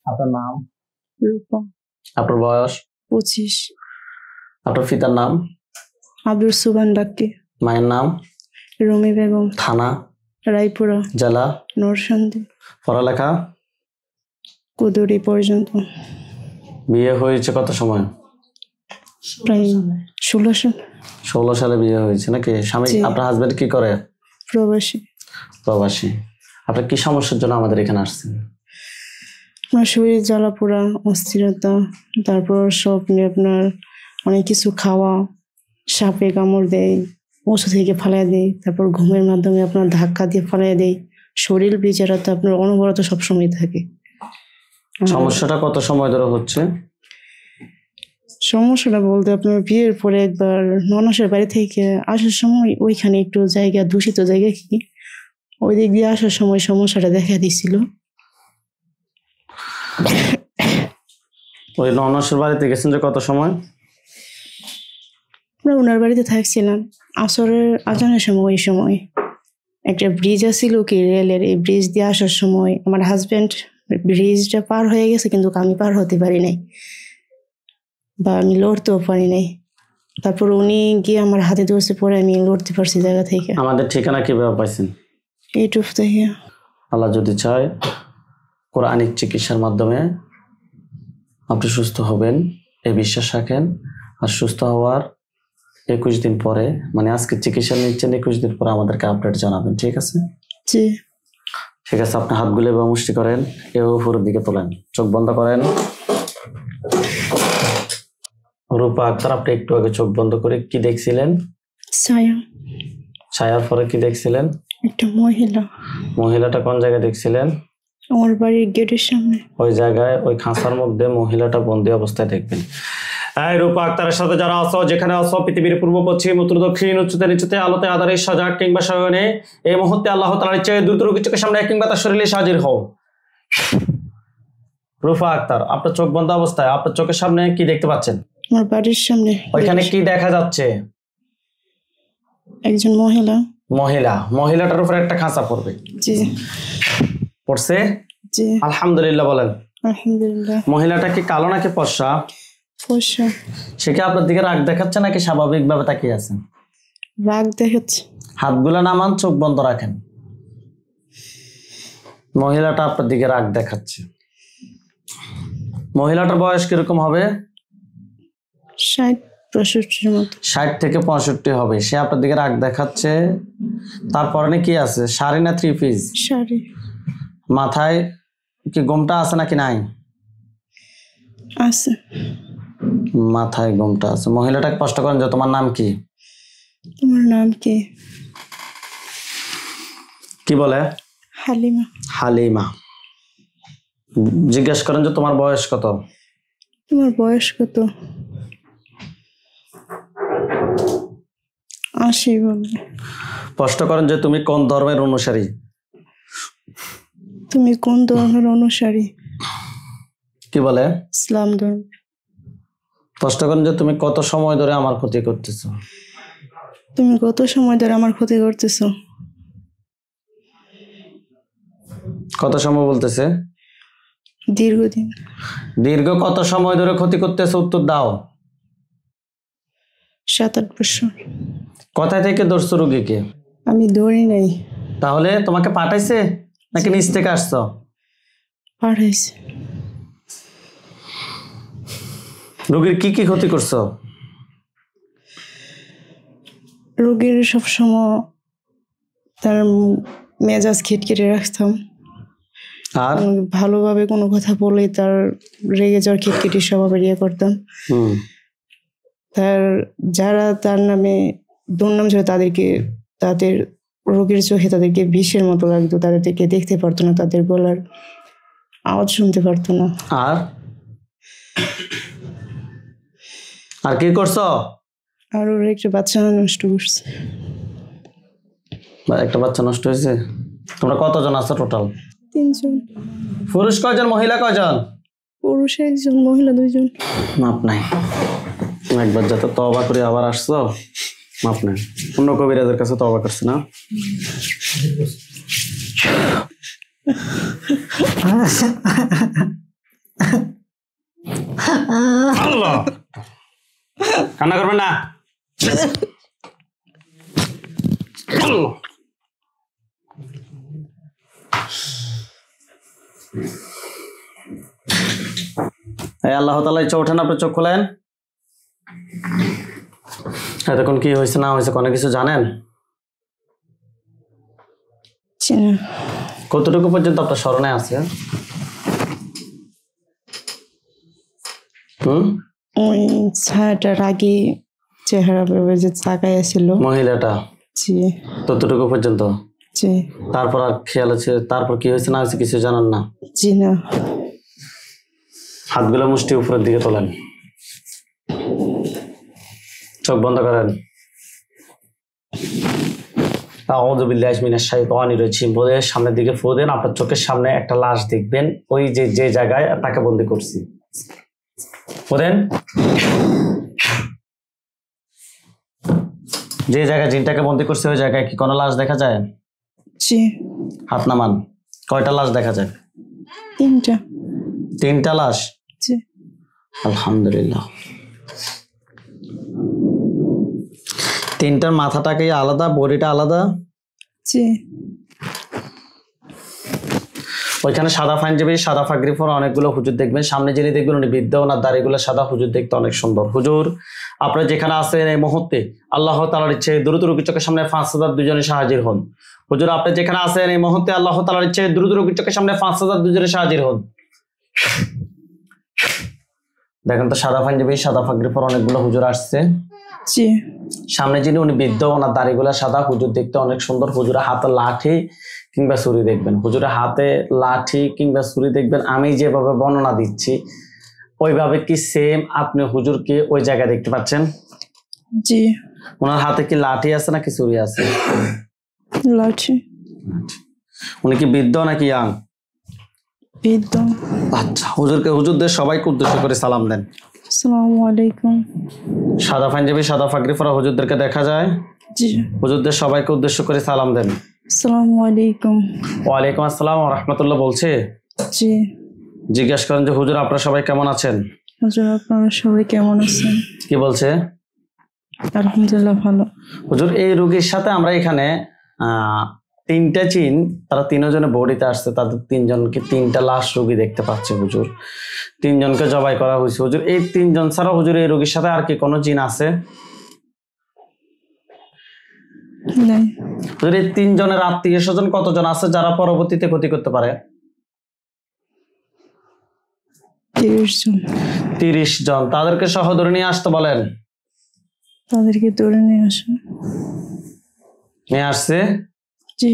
আপনার নাম? রূপা। আপনার বয়স? 25। আপনার পিতার নাম? আব্দুল সুবহান বাক্কি। মায়ের নাম? রুমি বেগম। থানা? রায়পুরা। জেলা? নরসিংদী। পড়ালেখা? কুদুরি পর্যন্ত। বিয়ে হয়েছে কত সময়? প্রায় 16 সাল। 16 সালে বিয়ে হয়েছে নাকি? স্বামী আপনার হাজবেন্ড কি করে? প্রবাসী। প্রবাসী। আপনার কি সমস্যার জন্য আমাদের এখানে আসছেন? আমার শরীর জ্বালাপোড়া, অস্থিরতা, তারপর স্বপ্নে আপনার অনেক কিছু খাওয়া, সাপে কামড় দেয়, ওষুধ থেকে ফালাই দেয়, তারপর ঘুমের মাধ্যমে আপনার ধাক্কা দিয়ে ফালাই দেয়। শরীর বিচারাতে আপনার অনবরত সবসময় থাকে। সমস্যাটা কত সময় ধরে হচ্ছে? সমস্যাটা বলতে আপনার বিয়ের পরে একবার ননসের বাড়ি থেকে আসার সময় ওইখানে একটু জায়গা, দূষিত জায়গা কি ওই দিক দিয়ে আসার সময় সমস্যাটা দেখা দিছিল। ওই ননসের বাড়িতে গেছেন যে কত সময়? আমরা ওনার বাড়িতে থাকছিলাম আসরের আজানের সময়। ওই সময় একটা ব্রিজ আছিল কি রেলের, এই ব্রিজ দিয়ে আসার সময় আমার হাজবেন্ড ব্রিজটা পার হয়ে গেছে, কিন্তু আমি পার হতে পারি নাই বা আমি লড়তেও পারি নাই। তারপর উনি গিয়ে আমার হাতে ধরছে, পরে আমি লড়তে পারছি জায়গা থেকে। আমাদের ঠিকানা কিভাবে পাইছেন? ইউটিউব থেকে। আল্লাহ যদি চায় কোরআনিক চিকিৎসার মাধ্যমে আপনি সুস্থ হবেন এই বিশ্বাস রাখেন। আর সুস্থ হওয়ার 21 দিন পরে, মানে আজকে চিকিৎসা নিচ্ছেন, 21 দিন পরে আমাদেরকে আপডেট জানাবেন, ঠিক আছে? জি ঠিক আছে। আপনি হাতগুলো এবার মুষ্টি করেন, এও উপরের দিকে তোলেন, চোখ বন্ধ করেন। রূপা আক্তার, আপনি একটু আগে চোখ বন্ধ করে কি দেখছিলেন? ছায়া। ছায়ার পরে কি দেখছিলেন? একটা মহিলা। মহিলাটা কোন জায়গায় দেখছিলেন? আমার বাড়ির গেটের সামনে। ওই জায়গায় ওই খাঁচার মধ্যে মহিলাটা বন্দি অবস্থায় দেখবেন। এই রূপা আক্তারের সাথে যারা আছো, যেখানে আছো, পৃথিবীর পূর্ব পশ্চিম উত্তর দক্ষিণ উচ্চতে নিচুতে আলোতে আধারে সজাগ কিংবা শয়নে, এই মুহূর্তে আল্লাহ তাআলার ইচ্ছায় দ্রুত রোগীর চোখের সামনে কিংবা তার শরীরে হাজির হও। রূপা আক্তার, আপনার চোখ বন্ধ অবস্থায় আপনার চোখের সামনে কি দেখতে পাচ্ছেন? আমার বাড়ির সামনে। ওইখানে কি দেখা যাচ্ছে? একজন মহিলা। মহিলাটার উপরে একটা খাঁচা পড়বে। জি। পড়ছে? জি। আলহামদুলিল্লাহ বলেন। আলহামদুলিল্লাহ। মহিলাটা কি কালো নাকি ফর্সা? ফর্সা। সে কি আপনার দিকে রাগ দেখাচ্ছে নাকি স্বাভাবিক ভাবে তাকিয়ে আছেন? রাগ দেখাচ্ছে। হাতগুলো নামান, চোখ বন্ধ রাখেন। মহিলাটা আপনার দিকে রাগ দেখাচ্ছে। মহিলাটার বয়স কিরকম হবে? 60-65 মতো। 60 থেকে 65 হবে। সে আপনার দিকে রাগ দেখাচ্ছে। তারপরে কি আছে? শাড়ি না 3 পিস? শাড়ি। মাথায় কি গোমটা আছে নাকি নাই? আছে। মাথায় গোমটা আছে। মহিলাটাকে প্রশ্ন করেন যে তোমার নাম কি? তোমার নাম কি? কি বলে? হালিমা। হালিমা। জিজ্ঞেস করেন যে তোমার বয়স কত? তোমার বয়স কত? 80 বলবে। প্রশ্ন করেন যে তুমি কোন ধর্মের অনুসারী? তুমি কোন ধর্মের অনুসারী? কি বলে? ইসলাম ধর্ম। প্রশ্ন করেন যে তুমি কত সময় ধরে আমার ক্ষতি করতেছো? তুমি কত সময় ধরে আমার ক্ষতি করতেছো? কত সময় বলতেছে? দীর্ঘদিন। দীর্ঘ কত সময় ধরে ক্ষতি করতেছো? উত্তর দাও। 7-8 বছর। কোথায় থেকে ধরছো রোগীকে? আমি ধরি নাই। তাহলে তোমাকে পাঠাইছে নাকি নিচ থেকে আসছো? পাঠাইছে। রোগীর কি কি ক্ষতি করছো? রোগীর সবসময় তার মেজাজ খিটখিটে রাখতাম। আর ভালোভাবে কোনো কথা বলে তার রেগে যাওয়ার খিটখিটি স্বভাবের ইয়ে করতাম। তার যারা তার নামে দুর্নাম ছিল তাদের রোগীর চোখে তাদেরকে বিষের মতো লাগতো। তাদেরকে দেখতে পারতো না, তাদের গলার আওয়াজ শুনতে পারতো না। আর কি করছো? আর ওর একটা বাচ্চা নষ্ট করছে। একটা বাচ্চা নষ্ট হয়েছে। তোমরা কতজন আছো টোটাল? 3 জন। পুরুষ কয়জন, মহিলা কয়জন? পুরুষ 1 জন, মহিলা 2 জন। মাপ নাই। একবার যাতে তওবা করে আবার আসছো, মাপ নাই। অন্য কবিরাজের কাছে তওবা করছে না? কান্না করবেন না। আল্লাহ তাআলা ইচ্ছা ওঠেন, আপনি চোখ খোলেন। এতক্ষণ কি হয়েছে না হয়েছে কোনো কিছু জানেন? কতটুকু পর্যন্ত আপনার স্মরণে আছে? ওই ছায়াটার আগে চেহারা ভেবে যে তাকায় ছিল মহিলাটা, জি ততটুকু পর্যন্ত। জি তারপর আর খেয়াল আছে? তারপর কি হয়েছে না হয়েছে কিছু জানান না? জি না। হাতগুলো মুষ্টি উপরের দিকে তোলেন, চোখ বন্ধ করেন। আউযু বিল্লাহি মিনাশ শাইতানির রাজিম বলে সামনের দিকে ফু দেন। আপনার চোখের সামনে একটা লাশ দেখবেন, ওই যে জায়গায় তাকে বন্দি করছি। ফু দেন। যে জায়গায় জিনটাকে বন্দি করছে ওই জায়গায় কি কোনো লাশ দেখা যায়? জি। হাত নামান। কয়টা লাশ দেখা যায়? তিনটা। তিনটা লাশ? জি। আলহামদুলিল্লাহ। তিনটার মাথাটা কি আলাদা, বডিটা আলাদা? জি। ওইখানে সাদা পাঞ্জাবি, সাদা পাগড়ি পরা অনেকগুলো হুজুর দেখবেন। সামনে যিনি দেখবেন উনি বৃদ্ধ, ওনার দাড়িগুলো সাদা, হুজুর দেখতে অনেক সুন্দর। হুজুর আপনারা যেখানে আছেন এই মুহূর্তে আল্লাহ তাআলার ইচ্ছে দ্রুত রোগীর চোখের সামনে 5000 দুজনে হাজির হন। হুজুর আপনি যেখানে আছেন এই মুহূর্তে আল্লাহ তাআলার ইচ্ছে দ্রুত রোগীর চোখের সামনে 5000 দুজনে হাজির হন। দেখেন তো সাদা পাঞ্জাবি, সাদা পাগড়ি পরা অনেকগুলো হুজুর আসছে। জি। সামনে যিনি উনি বৃদ্ধ, ওনার দাড়িগুলা সাদা, হুজুর দেখতে অনেক সুন্দর। হুজুরের হাতে লাঠি কিংবা ছুরি দেখবেন। হুজুরের হাতে লাঠি কিংবা ছুরি দেখবেন। আমি যেভাবে বর্ণনা দিচ্ছি ওইভাবে কি সেম আপনি হুজুরকে ওই জায়গায় দেখতে পাচ্ছেন? জি। ওনার হাতে কি লাঠি আছে নাকি ছুরি আছে? লাঠি। উনি কি বৃদ্ধ নাকি ইয়াং? বৃদ্ধ। আচ্ছা, হুজুরদের সবাইকে উদ্দেশ্য করে সালাম দেন। আসসালামু আলাইকুম। সাদা পাঞ্জাবি, সাদা পাগড়ি পরা হুজুরদেরকে দেখা যায়। জি। হুজুরদের সবাইকে উদ্দেশ্য করে সালাম দেন। আসসালামু আলাইকুম। ওয়ালাইকুম আসসালাম ওয়া রাহমাতুল্লাহ বলছে। জি। জিজ্ঞাসা করেন যে হুজুর আপনারা সবাই কেমন আছেন? হুজুর আপনারা সবাই কেমন আছেন? কি বলছে? আলহামদুলিল্লাহ ভালো। হুজুর এই রোগীর সাথে আমরা এখানে তিনটা জিন, তারা তিনজনে বডিতে আসছে, তাদের তিনজনকে তিনটা লাশ রোগী দেখতে পাচ্ছে হুজুর। তিনজনকে জবাই করা হয়েছে হুজুর। এই তিনজন ছাড়া হুজুর এই রোগীর সাথে আর কি কোনো জিন আছে? নাই। হুজুর এই তিনজনের আত্মীয় স্বজন কতজন আছে যারা পরবর্তীতে ক্ষতি করতে পারে? 30 জন। 30 জন। তাদেরকে সহ ধরে নিয়ে আসতে বলেন। তাদেরকে ধরে নিয়ে আসো। নিয়ে আসছে? জি।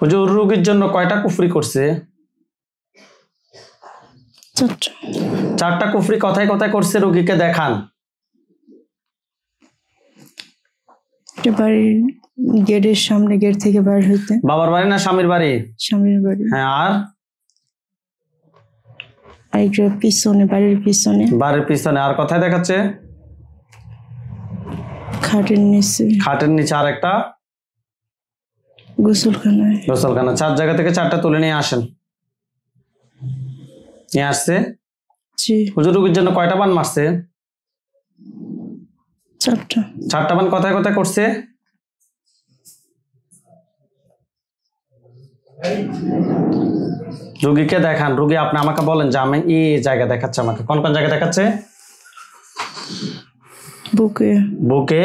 হুজুর রোগীর জন্য কয়টা কুফরি করছে? 4টা। 4টা কুফরি কথায় কথায় করছে, রোগীকে দেখান। বাড়ির গেটের সামনে, গেট থেকে বাইর হইতে। বাবার বাড়ি না স্বামীর বাড়ি? স্বামীর বাড়ি। হ্যাঁ। আর আরেকটা পিছনে, বাড়ির পিছনে। বাড়ির পিছনে। আর কোথায় দেখাচ্ছে? খাটের নিচে। খাটের নিচে। আর একটা গোসলখানায়। গোসলখানা। 4 জায়গা থেকে 4টা তুলে নিয়ে আসেন। নিয়ে আসছে? জি। হুজুর রোগীর জন্য কয়টা বান মারছে? 4টা। 4টা বান কথায় কথায় করছে? রোগীকে দেখান। রোগী আপনি আমাকে বলেন যে আমি এই জায়গা দেখাচ্ছে। আমাকে কোন কোন জায়গা দেখাচ্ছে? বুকে। বুকে।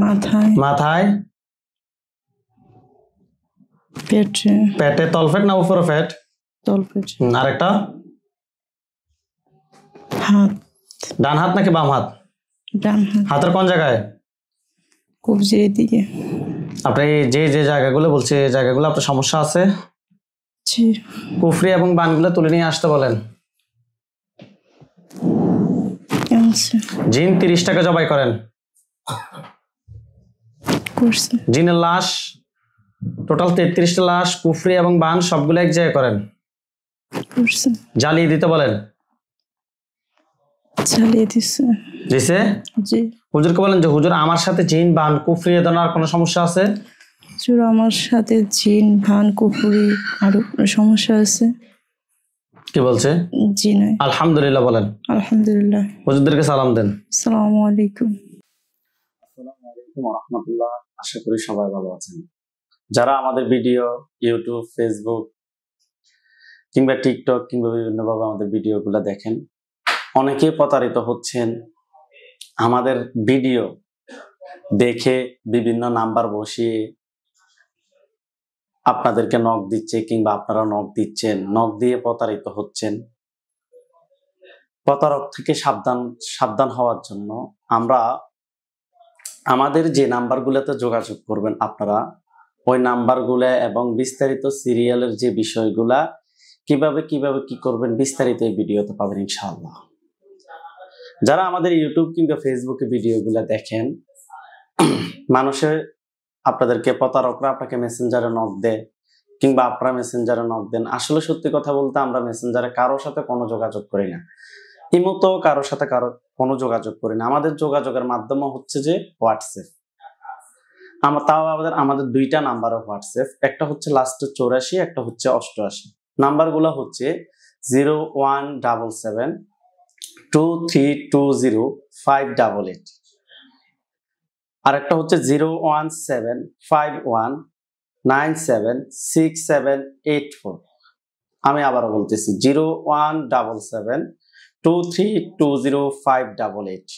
মাথায়। মাথায়। পেটে। পেটে। তলপেট না উপরে পেট? তলপেট। আরেকটা? হাত। ডান হাত নাকি বাম হাত? ডান হাত। হাতের কোন জায়গায়? কবজির দিকে। আপনি যে জায়গাগুলো বলছে এই জায়গাগুলো আপনার সমস্যা আছে? জি। কুফরি এবং বানগুলো তুলে নিয়ে আসতে বলেন। জিন 30টাকে জবাই করেন। জিনের লাশ টোটাল 33টা লাশ, কুফরি এবং বান সবগুলো এক জায়গায় করেন। জ্বালিয়ে দিতে বলেন। জ্বালিয়ে দিছে। দিছে? জি। হুজুরকে বলেন যে হুজুর আমার সাথে জিন, বান, কুফরি এ ধরনের আর কোনো সমস্যা আছে? হুজুর আমার সাথে জিন, বান, কুফরি আর সমস্যা আছে। কি বলছে? জি নাই। আলহামদুলিল্লাহ বলেন। আলহামদুলিল্লাহ। হুজুরদেরকে সালাম দেন। আসসালামু আলাইকুম। আসসালামু আলাইকুম ওয়া রাহমাতুল্লাহ। আশা করি সবাই ভালো আছেন। যারা আমাদের ভিডিও ইউটিউব, ফেসবুক কিংবা টিকটক কিংবা বিভিন্নভাবে আমাদের ভিডিওগুলো দেখেন, অনেকে প্রতারিত হচ্ছেন। আমাদের ভিডিও দেখে বিভিন্ন নাম্বার বসিয়ে আপনাদেরকে নক দিচ্ছে কিংবা আপনারা নক দিচ্ছেন, নক দিয়ে প্রতারিত হচ্ছেন। প্রতারক থেকে সাবধান হওয়ার জন্য আমরা আমাদের যে নাম্বারগুলোতে যোগাযোগ করবেন আপনারা, ওই নাম্বারগুলো এবং বিস্তারিত সিরিয়ালের যে বিষয়গুলা কিভাবে কি করবেন বিস্তারিত এই ভিডিওতে পাবেন ইনশাআল্লাহ। যারা আমাদের ইউটিউব কিংবা ফেসবুকে ভিডিওগুলো দেখেন, মানুষের আপনাদেরকে প্রতারকরা আপনাকে মেসেঞ্জারে নক দেয় কিংবা আপনারা মেসেঞ্জারে নক দেন। আসলে সত্যি কথা বলতে আমরা মেসেঞ্জারে কারোর সাথে কোনো যোগাযোগ করি না, ইমোতেও কারোর সাথে কোনো যোগাযোগ করি না। আমাদের যোগাযোগের মাধ্যম হচ্ছে যে হোয়াটসঅ্যাপ। আমাদের দুইটা নাম্বারে হোয়াটসঅ্যাপ, একটা হচ্ছে লাস্টে 84, একটা হচ্ছে 88। নাম্বারগুলো হচ্ছে 017723205888, আর একটা হচ্ছে 0175197678 আমি আবারও বলতেছি 017723205888।